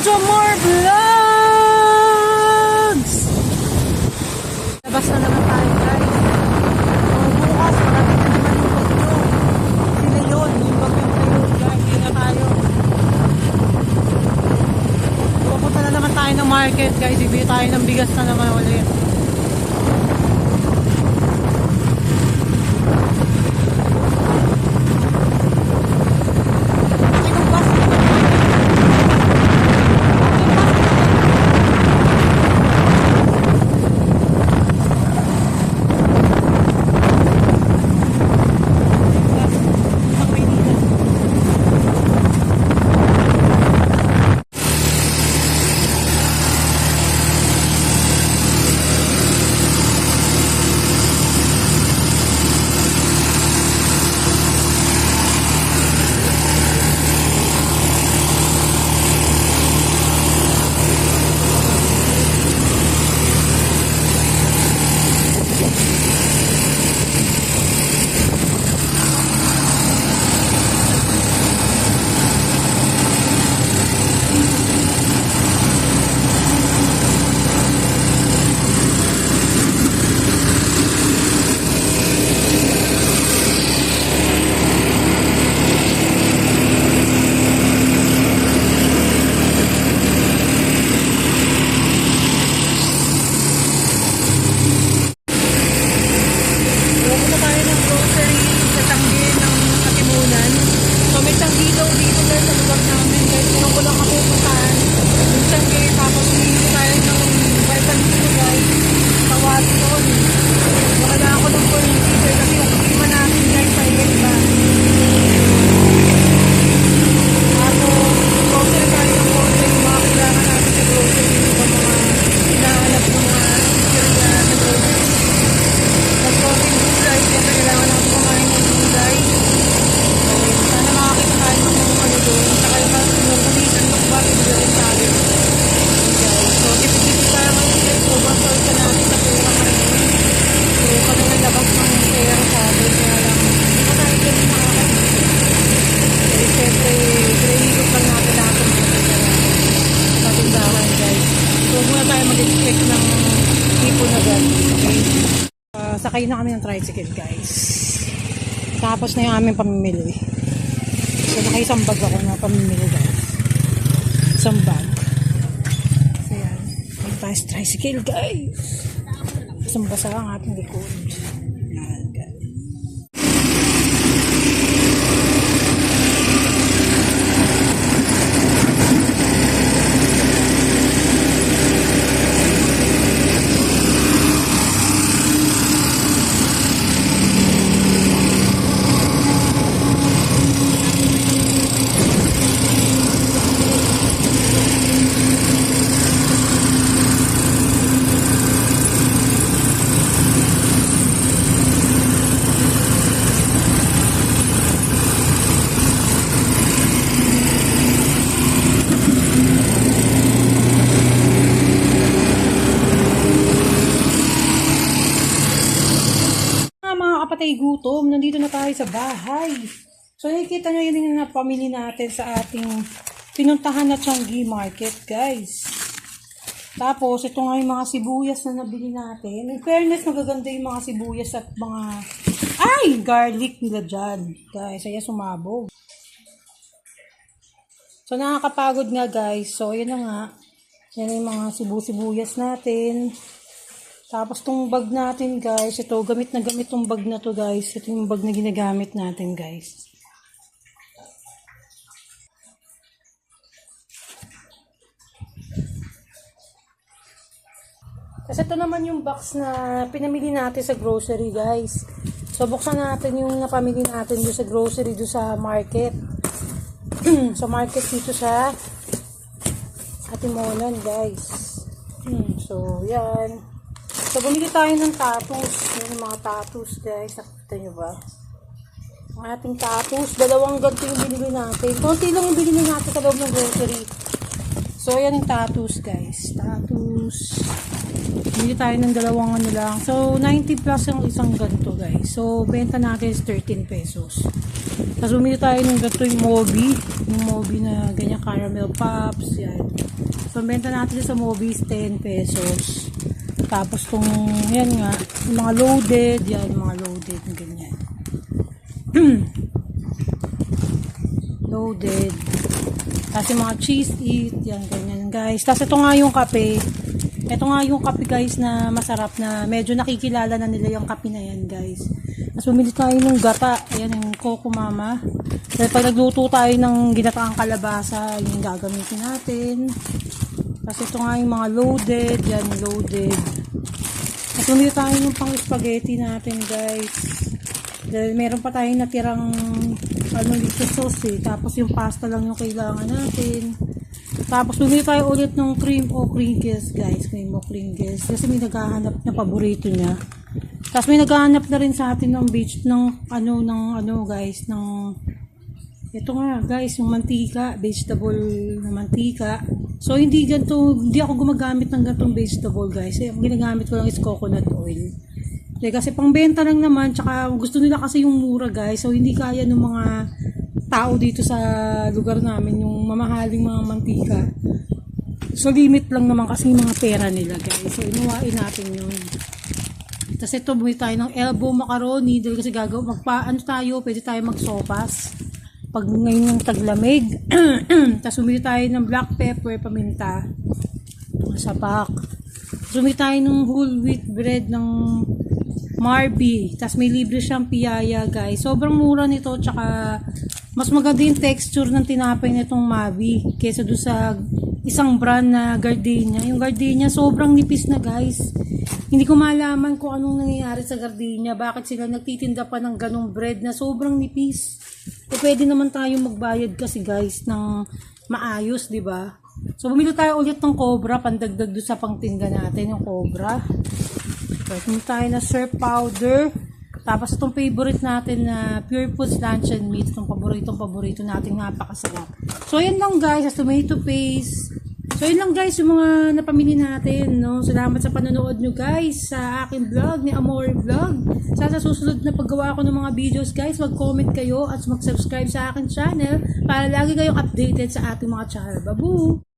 Jomar Vlogs! Labas na naman tayo guys. Bukas, marami na naman yung bagyo. Sila yun, yung bagyo tayo guys. Hindi na tayo. Pupunta na naman tayo ng market guys. Ibigay tayo ng bigas na naman ulit. Sakay na kami ng tricycle guys. Tapos na yung aming pamimili. So nakaisang bag ako na pamimili guys. Isang bag. So yan. May tayo sa tricycle guys. Isang basa ang ating likod. Yan guys. Kapatay gutom, nandito na tayo sa bahay. So nakikita nyo yun yung napamili natin sa ating pinuntahan na Changi Market guys. Tapos ito nga yung mga sibuyas na nabili natin. In fairness, magaganda yung mga sibuyas at mga garlic nila dyan guys. Kaya sumabog. So nakakapagod nga guys. So yun na nga. Yan yung mga sibuyas natin. Tapos tong bag natin guys, ito gamit na gamit tong bag na to guys. Ito yung bag na ginagamit natin guys. Kasi ito naman yung box na pinamili natin sa grocery guys. So buksan natin yung napamili natin doon sa grocery, doon sa market. Sa market dito sa Atimonan guys. So yan. So, bumili tayo ng tattoos. Yan yung mga tattoos, guys. Nakita nyo ba? Ang ating tattoos. Dalawang ganito yung binili natin. Konti lang yung binili natin sa loob ng grocery. So, yan yung tattoos, guys. Tattoos. Bumili tayo ng dalawang ano lang. So, 90 plus yung isang ganito, guys. So, benta natin is 13 pesos. Tapos, bumili tayo ng ganito yung Moby. Yung Moby na ganyan caramel pops. Yan. Pambenta natin sa Movies, 10 pesos. Tapos kung, yan nga, yung mga loaded, yan, mga loaded, ganyan. Loaded. Tapos yung mga cheese eat, yan, ganyan, guys. Tapos ito nga yung kape. Ito nga yung kape, guys, na masarap na medyo nakikilala na nila yung kape na yan, guys. Tapos bumili tayo ng gata. Ayan, yung Coco Mama. Dahil pag nagluto tayo ng ginataang kalabasa, yung gagamitin natin. Tapos ito nga yung mga loaded. Yan, loaded. Tapos bumili tayo ng pang spaghetti natin, guys. Dahil meron pa tayong natirang dito sauce eh. Tapos yung pasta lang yung kailangan natin. Tapos bumili tayo ulit ng cream o crinkles, guys. Cream o crinkles. Kasi may naghahanap na paborito niya. Tapos may naghahanap na rin sa atin ng beach ng guys, ng ito nga guys, yung mantika, vegetable na mantika. So hindi ako gumagamit ng gantong vegetable, guys. Ang ginagamit ko lang is coconut oil. Kasi pangbenta lang naman, tsaka gusto nila kasi yung mura, guys. So hindi kaya ng mga tao dito sa lugar namin yung mamahaling mga mantika. So limit lang naman kasi yung mga pera nila, guys. So inuwain natin yun. Tapos ito, bumili tayo ng elbow macaroni dahil kasi tayo, pwede tayo magsopas pag ngayon yung taglamig. Tapos bumili tayo ng black pepper, paminta, sapak. Tapos bumili tayo ng whole wheat bread ng Marby. Tapos may libre siyang piyaya, guys. Sobrang mura nito, tsaka mas maganda yung texture ng tinapay nitong Marby kaysa doon sa isang brand na Gardenia. Yung Gardenia sobrang nipis na, guys. Hindi ko malaman kung anong nangyayari sa Gardenia. Bakit sila nagtitinda pa ng ganong bread na sobrang nipis. E pwede naman tayo magbayad kasi, guys, ng maayos, di ba? So bumili tayo ulit ng Cobra, pandagdag doon sa pangtinda natin, yung Cobra. So bumili tayo na surf powder. Tapos itong favorite natin na Pure Foods Luncheon Meat. Itong paborito natin, napakasarap. So ayan lang, guys, as tomato paste. So yun lang, guys, yung mga napamili natin, no? Salamat sa panonood nyo, guys, sa aking vlog ni Amore Vlog. Sa susunod na paggawa ko ng mga videos, guys, mag-comment kayo at mag-subscribe sa aking channel para lagi kayong updated sa ating mga channel. Babu!